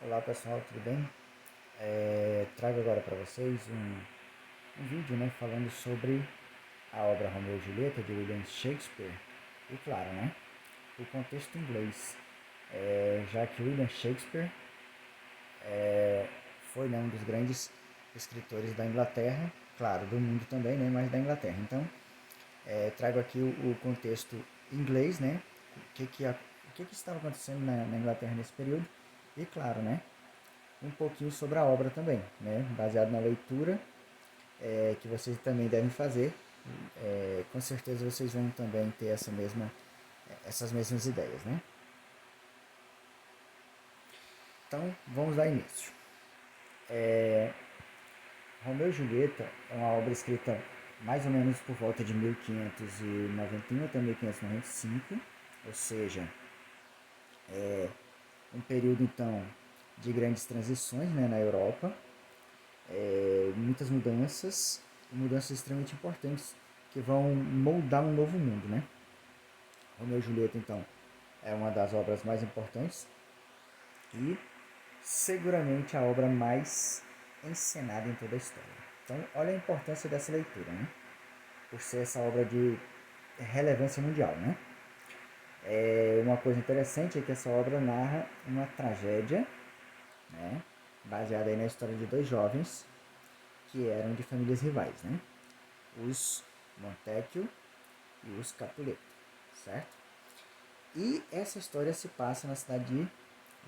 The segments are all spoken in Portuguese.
Olá pessoal, tudo bem? Trago agora para vocês um vídeo, falando sobre a obra Romeu e Julieta de William Shakespeare e, claro, o contexto inglês, já que William Shakespeare foi um dos grandes escritores da Inglaterra, claro, do mundo também, mas da Inglaterra. Então, trago aqui o contexto inglês, o que estava acontecendo na Inglaterra nesse período e, claro, um pouquinho sobre a obra também, baseado na leitura que vocês também devem fazer. Com certeza vocês vão também ter essas mesmas ideias, Então, vamos dar início. Romeu e Julieta é uma obra escrita mais ou menos por volta de 1591 até 1595, ou seja, um período então de grandes transições, na Europa, muitas mudanças, mudanças extremamente importantes que vão moldar um novo mundo, Romeu e Julieta, então, é uma das obras mais importantes e seguramente a obra mais encenada em toda a história. Então, olha a importância dessa leitura, por ser essa obra de relevância mundial, Uma coisa interessante é que essa obra narra uma tragédia, baseada aí na história de dois jovens que eram de famílias rivais, Os Montecchio e os Capuleto, certo? E essa história se passa na cidade de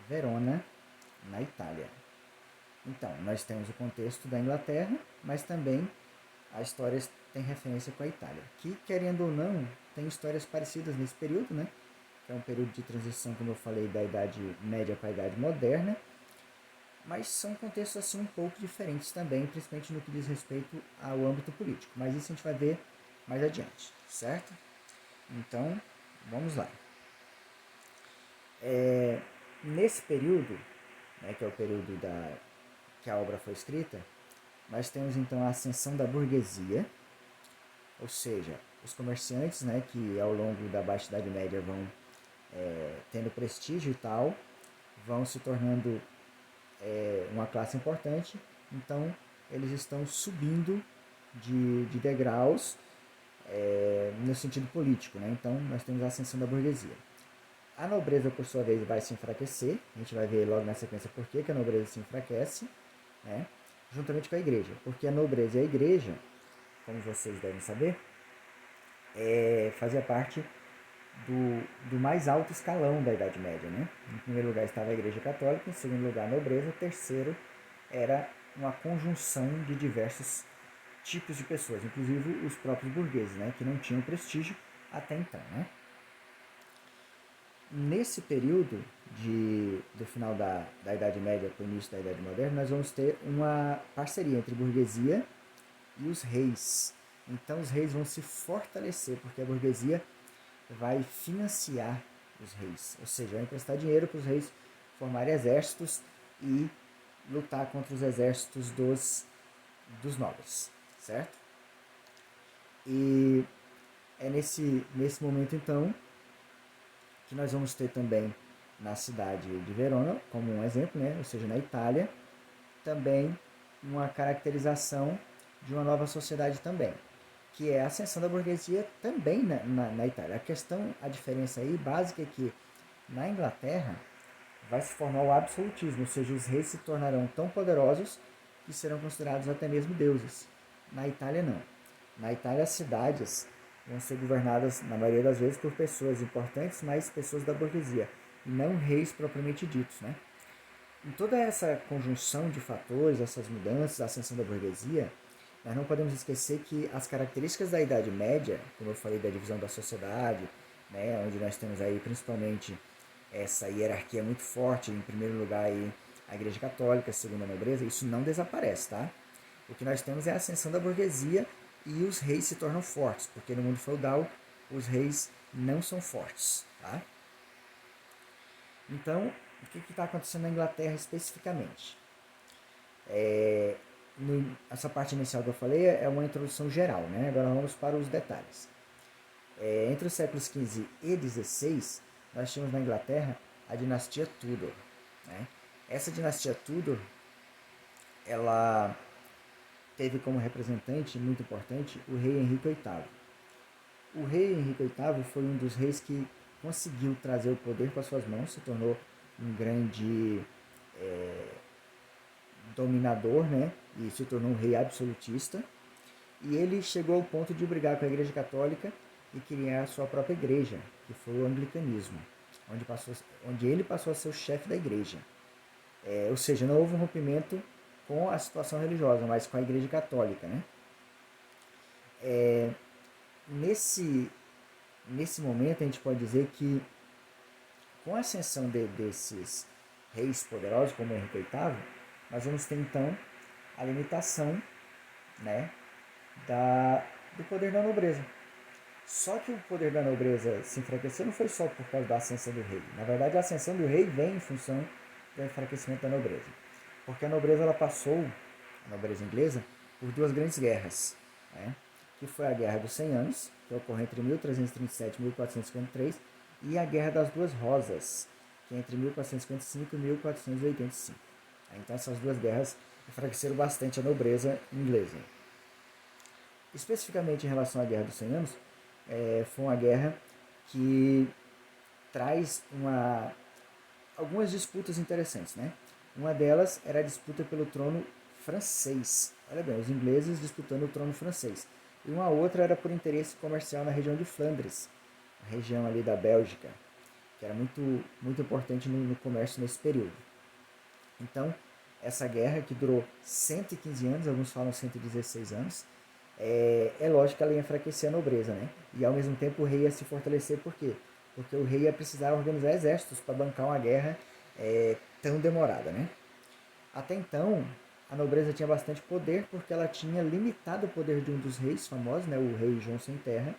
Verona, na Itália. Então, nós temos o contexto da Inglaterra, mas também a história tem referência com a Itália, que, querendo ou não, tem histórias parecidas nesse período, que é um período de transição, como eu falei, da Idade Média para a Idade Moderna, mas são contextos assim um pouco diferentes também, principalmente no que diz respeito ao âmbito político, mas isso a gente vai ver mais adiante, certo? Então, vamos lá. Nesse período, que é o período que a obra foi escrita, nós temos então a ascensão da burguesia, ou seja, os comerciantes, que ao longo da Baixa Idade Média vão tendo prestígio e tal, vão se tornando uma classe importante, então eles estão subindo de degraus no sentido político, Então nós temos a ascensão da burguesia. A nobreza, por sua vez, vai se enfraquecer, a gente vai ver logo na sequência por que a nobreza se enfraquece, né? Juntamente com a igreja, porque a nobreza e a igreja, como vocês devem saber, fazia parte do mais alto escalão da Idade Média. Em primeiro lugar estava a Igreja Católica, em segundo lugar a nobreza, o terceiro era uma conjunção de diversos tipos de pessoas, inclusive os próprios burgueses, que não tinham prestígio até então. Nesse período do final da Idade Média para o início da Idade Moderna, nós vamos ter uma parceria entre burguesia e os reis. Então os reis vão se fortalecer, porque a burguesia vai financiar os reis, ou seja, vai emprestar dinheiro para os reis formarem exércitos e lutar contra os exércitos dos nobres, certo? E é nesse momento, então, que nós vamos ter também na cidade de Verona, como um exemplo, ou seja, na Itália, também uma caracterização de uma nova sociedade também, que é a ascensão da burguesia também na Itália. A diferença aí básica é que na Inglaterra vai se formar o absolutismo, ou seja, os reis se tornarão tão poderosos que serão considerados até mesmo deuses. Na Itália não. Na Itália as cidades vão ser governadas, na maioria das vezes, por pessoas importantes, mas pessoas da burguesia, e não reis propriamente ditos. Em toda essa conjunção de fatores, essas mudanças, a ascensão da burguesia, nós não podemos esquecer que as características da Idade Média, como eu falei da divisão da sociedade, onde nós temos aí principalmente essa hierarquia muito forte, em primeiro lugar aí a Igreja Católica, segundo a nobreza, isso não desaparece, tá? O que nós temos é a ascensão da burguesia e os reis se tornam fortes, porque no mundo feudal os reis não são fortes, tá? Então, o que está acontecendo na Inglaterra especificamente? Essa parte inicial que eu falei é uma introdução geral, Agora vamos para os detalhes. Entre os séculos XV e XVI, nós tínhamos na Inglaterra a dinastia Tudor. Essa dinastia Tudor, ela teve como representante muito importante o rei Henrique VIII. O rei Henrique VIII foi um dos reis que conseguiu trazer o poder para suas mãos, se tornou um grande dominador, né? E se tornou um rei absolutista. E ele chegou ao ponto de brigar com a Igreja Católica e criar a sua própria igreja, que foi o anglicanismo, onde ele passou a ser o chefe da igreja. Ou seja, não houve um rompimento com a situação religiosa, mas com a Igreja Católica, né? Nesse, nesse momento, a gente pode dizer que, com a ascensão desses reis poderosos, como Henrique VIII, nós vamos ter, então, a limitação, né, do poder da nobreza. Só que o poder da nobreza se enfraqueceu não foi só por causa da ascensão do rei. Na verdade, a ascensão do rei vem em função do enfraquecimento da nobreza. Porque a nobreza ela passou, a nobreza inglesa, por duas grandes guerras, né? Que foi a Guerra dos 100 Anos, que ocorreu entre 1337 e 1453, e a Guerra das Duas Rosas, que é entre 1455 e 1485. Então essas duas guerras enfraqueceram bastante a nobreza inglesa. Especificamente em relação à Guerra dos 100 Anos, foi uma guerra que traz algumas disputas interessantes, né? Uma delas era a disputa pelo trono francês. Olha bem, os ingleses disputando o trono francês. E uma outra era por interesse comercial na região de Flandres, a região ali da Bélgica, que era muito importante no comércio nesse período. Então, essa guerra, que durou 115 anos, alguns falam 116 anos, é lógico que ela ia enfraquecer a nobreza, né? E ao mesmo tempo o rei ia se fortalecer, por quê? Porque o rei ia precisar organizar exércitos para bancar uma guerra tão demorada, né? Até então, a nobreza tinha bastante poder porque ela tinha limitado o poder de um dos reis famosos, né? O rei João Sem Terra,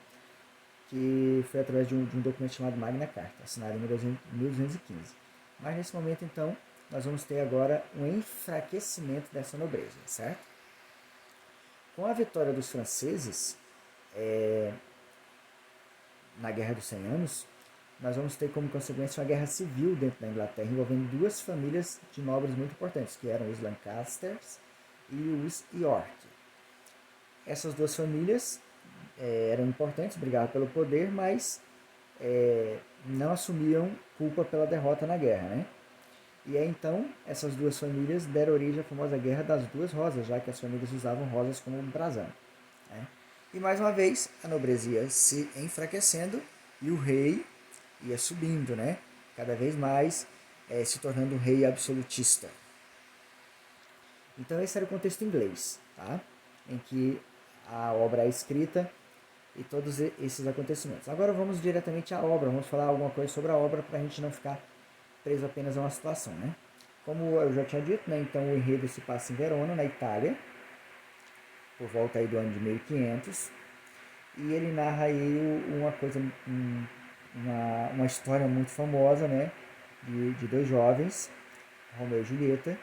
que foi através de um documento chamado Magna Carta, assinado em 1215. Mas nesse momento, então, nós vamos ter agora um enfraquecimento dessa nobreza, certo? Com a vitória dos franceses na Guerra dos 100 Anos, nós vamos ter como consequência uma guerra civil dentro da Inglaterra, envolvendo duas famílias de nobres muito importantes, que eram os Lancasters e os York. Essas duas famílias eram importantes, brigavam pelo poder, mas não assumiam culpa pela derrota na guerra, né? E aí então essas duas famílias deram origem à famosa Guerra das Duas Rosas, já que as famílias usavam rosas como um brasão, né? E mais uma vez a nobreza ia se enfraquecendo e o rei ia subindo, né? Cada vez mais se tornando um rei absolutista. Então esse era o contexto inglês, tá? Em que a obra é escrita e todos esses acontecimentos. Agora vamos diretamente à obra, vamos falar alguma coisa sobre a obra para a gente não ficar preso apenas a uma situação, né? Como eu já tinha dito, né, então o enredo se passa em Verona, na Itália, por volta aí do ano de 1500, e ele narra aí uma coisa, uma história muito famosa, né, de dois jovens, Romeu e Julieta,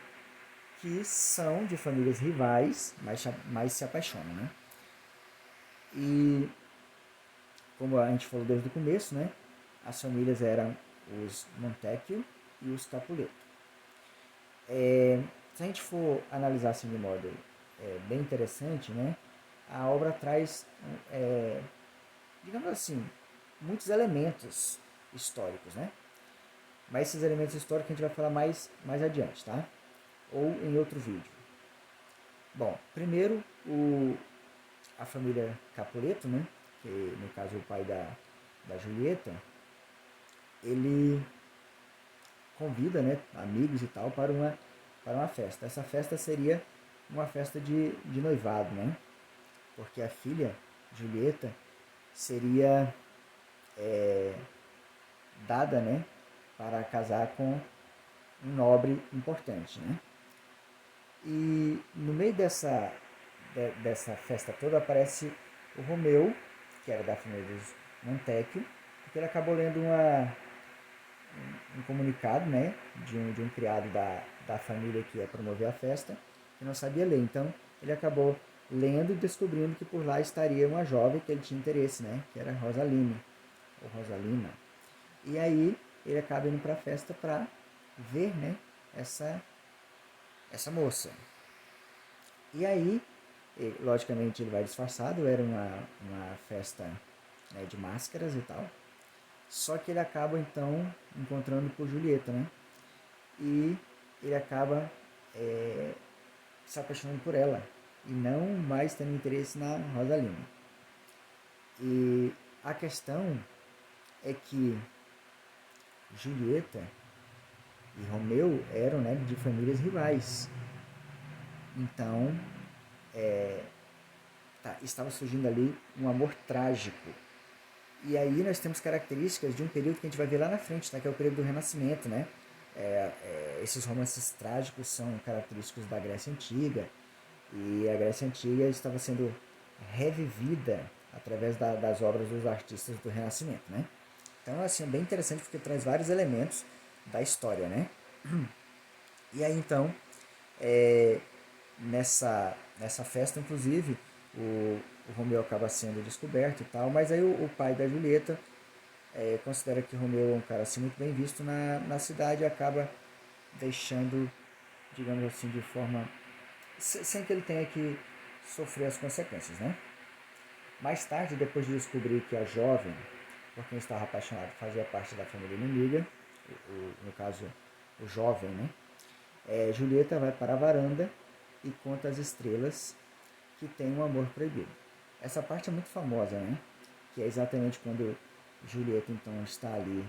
que são de famílias rivais, mas se apaixonam, né? E como a gente falou desde o começo, né, as famílias eram os Montecchio e os Capuleto. Se a gente for analisar assim de modo bem interessante, né, a obra traz, digamos assim, muitos elementos históricos, né? Mas esses elementos históricos a gente vai falar mais adiante, tá? Ou em outro vídeo. Bom, primeiro a família Capuleto, né, que no caso é o pai da Julieta, ele convida, né, amigos e tal para uma festa. Essa festa seria uma festa de noivado, né? Porque a filha, Julieta, seria dada, né, para casar com um nobre importante, né? E no meio dessa festa toda aparece o Romeu, que era da família dos Montecchio, porque ele acabou lendo um comunicado, né, de um criado da família que ia promover a festa, que não sabia ler. Então ele acabou lendo e descobrindo que por lá estaria uma jovem que ele tinha interesse, né, que era Rosalina, ou Rosalina. E aí ele acaba indo para a festa para ver, né, essa, essa moça. E aí, logicamente, ele vai disfarçado, era uma festa, né, de máscaras e tal. Só que ele acaba então encontrando por Julieta, né? E ele acaba se apaixonando por ela e não mais tendo interesse na Rosalina. E a questão é que Julieta e Romeu eram, né, de famílias rivais. Então, estava surgindo ali um amor trágico. E aí nós temos características de um período que a gente vai ver lá na frente, tá? Que é o período do Renascimento, né? Esses romances trágicos são característicos da Grécia Antiga, e a Grécia Antiga estava sendo revivida através das obras dos artistas do Renascimento, né? Então, assim, é bem interessante porque traz vários elementos da história, né? E aí, então, é, nessa festa, inclusive, o Romeu acaba sendo descoberto e tal, mas aí o pai da Julieta considera que Romeu é um cara assim muito bem visto na cidade e acaba deixando, digamos assim, de forma sem que ele tenha que sofrer as consequências, né? Mais tarde, depois de descobrir que a jovem, por quem estava apaixonado, fazia parte da família inimiga, no caso, o jovem, né? Julieta vai para a varanda e conta às estrelas que tem um amor proibido. Essa parte é muito famosa, né? Que é exatamente quando Julieta então está ali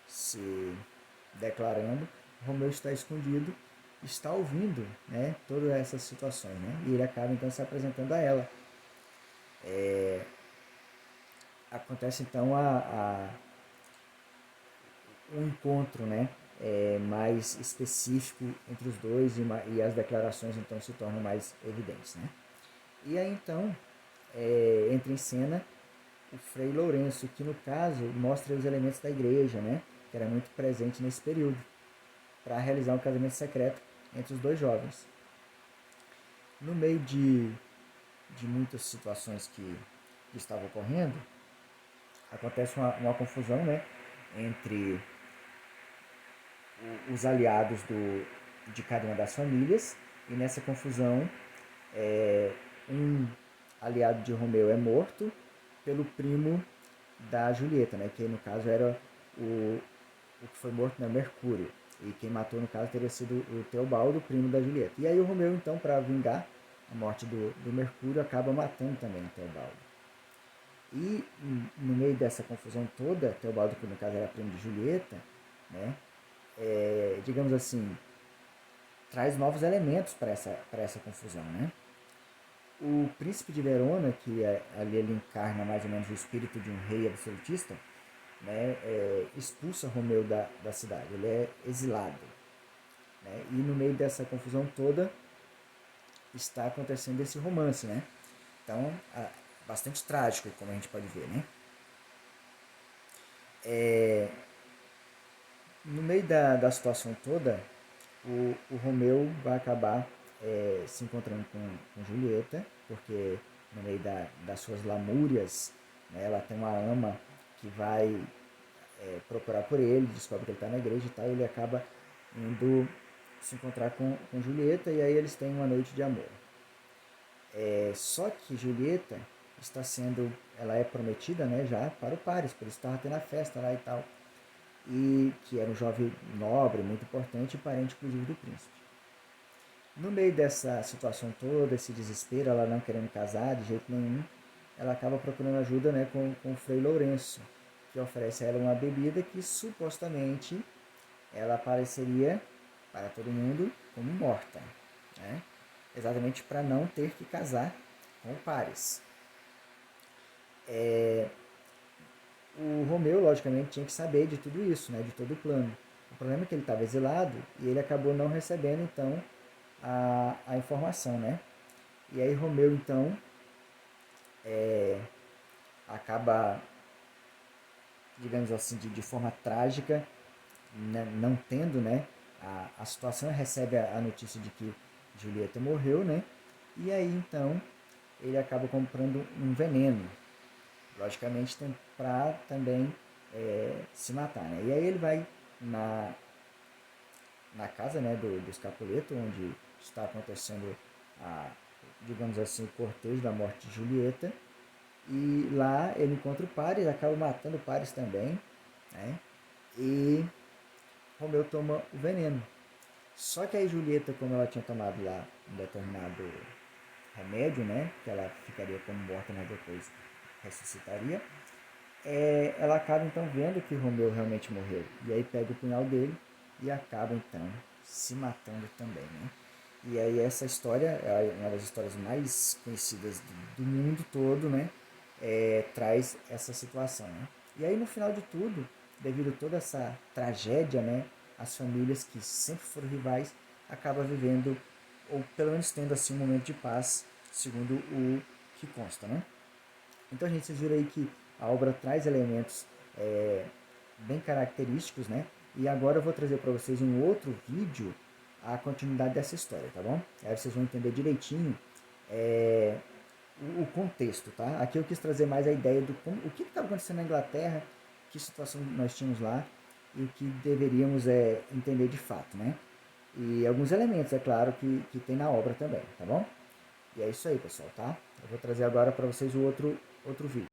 se declarando, Romeu está escondido, está ouvindo, né, todas essas situações, né? E ele acaba então se apresentando a ela. Acontece então um encontro, né, mais específico entre os dois e as declarações então se tornam mais evidentes, né? E aí então entra em cena o Frei Lourenço, que no caso mostra os elementos da igreja, né, que era muito presente nesse período, para realizar um casamento secreto entre os dois jovens. No meio de muitas situações que estavam ocorrendo, acontece uma confusão, né, entre os aliados de cada uma das famílias, e nessa confusão um aliado de Romeu é morto pelo primo da Julieta, né, que no caso era o que foi morto, né, Mercúrio, e quem matou no caso teria sido o Teobaldo, primo da Julieta. E aí o Romeu então, para vingar a morte do Mercúrio, acaba matando também o Teobaldo. E no meio dessa confusão toda, Teobaldo, que no caso era primo de Julieta, né, digamos assim, traz novos elementos para essa confusão, né? O príncipe de Verona, que ali ele encarna mais ou menos o espírito de um rei absolutista, né, expulsa Romeu da cidade, ele é exilado. Né? E no meio dessa confusão toda está acontecendo esse romance, né? Então, bastante trágico, como a gente pode ver, né? No meio da situação toda, o Romeu vai acabar se encontrando com Julieta, porque no meio das suas lamúrias, né, ela tem uma ama que vai procurar por ele, descobre que ele está na igreja e tal, e ele acaba indo se encontrar com Julieta, e aí eles têm uma noite de amor. Só que Julieta está sendo, ela é prometida, né, já para o Paris, por isso estava tendo a festa lá e tal, e que era um jovem nobre, muito importante, e parente inclusive do príncipe. No meio dessa situação toda, esse desespero, ela não querendo casar de jeito nenhum, ela acaba procurando ajuda, né, com o Frei Lourenço, que oferece a ela uma bebida que supostamente ela apareceria para todo mundo como morta, né? Exatamente para não ter que casar com o Paris. O Romeu, logicamente, tinha que saber de tudo isso, né, de todo o plano. O problema é que ele estava exilado e ele acabou não recebendo, então, a informação, né? E aí Romeu, então, acaba, digamos assim, de forma trágica, né, não tendo, né, a situação, recebe a notícia de que Julieta morreu, né? E aí, então, ele acaba comprando um veneno, logicamente para também se matar, né? E aí ele vai na casa, né, dos Capuleto, onde está acontecendo a, digamos assim, o cortejo da morte de Julieta. E lá ele encontra o Paris, acaba matando o Paris também, né? E Romeu toma o veneno. Só que aí Julieta, como ela tinha tomado lá um determinado remédio, né? Que ela ficaria como morta, mas depois ressuscitaria. Ela acaba então vendo que Romeu realmente morreu. E aí pega o punhal dele e acaba então se matando também, né? E aí essa história é uma das histórias mais conhecidas do mundo todo, né? Traz essa situação, né? E aí no final de tudo, devido a toda essa tragédia, né? As famílias que sempre foram rivais acabam vivendo, ou pelo menos tendo assim um momento de paz, segundo o que consta, né? Então, gente, vocês viram aí que a obra traz elementos bem característicos, né? E agora eu vou trazer para vocês um outro vídeo, a continuidade dessa história, tá bom? Aí vocês vão entender direitinho o contexto, tá? Aqui eu quis trazer mais a ideia do como, o que estava acontecendo na Inglaterra, que situação nós tínhamos lá e o que deveríamos entender de fato, né? E alguns elementos, é claro, que tem na obra também, tá bom? E é isso aí, pessoal, tá? Eu vou trazer agora para vocês o outro vídeo.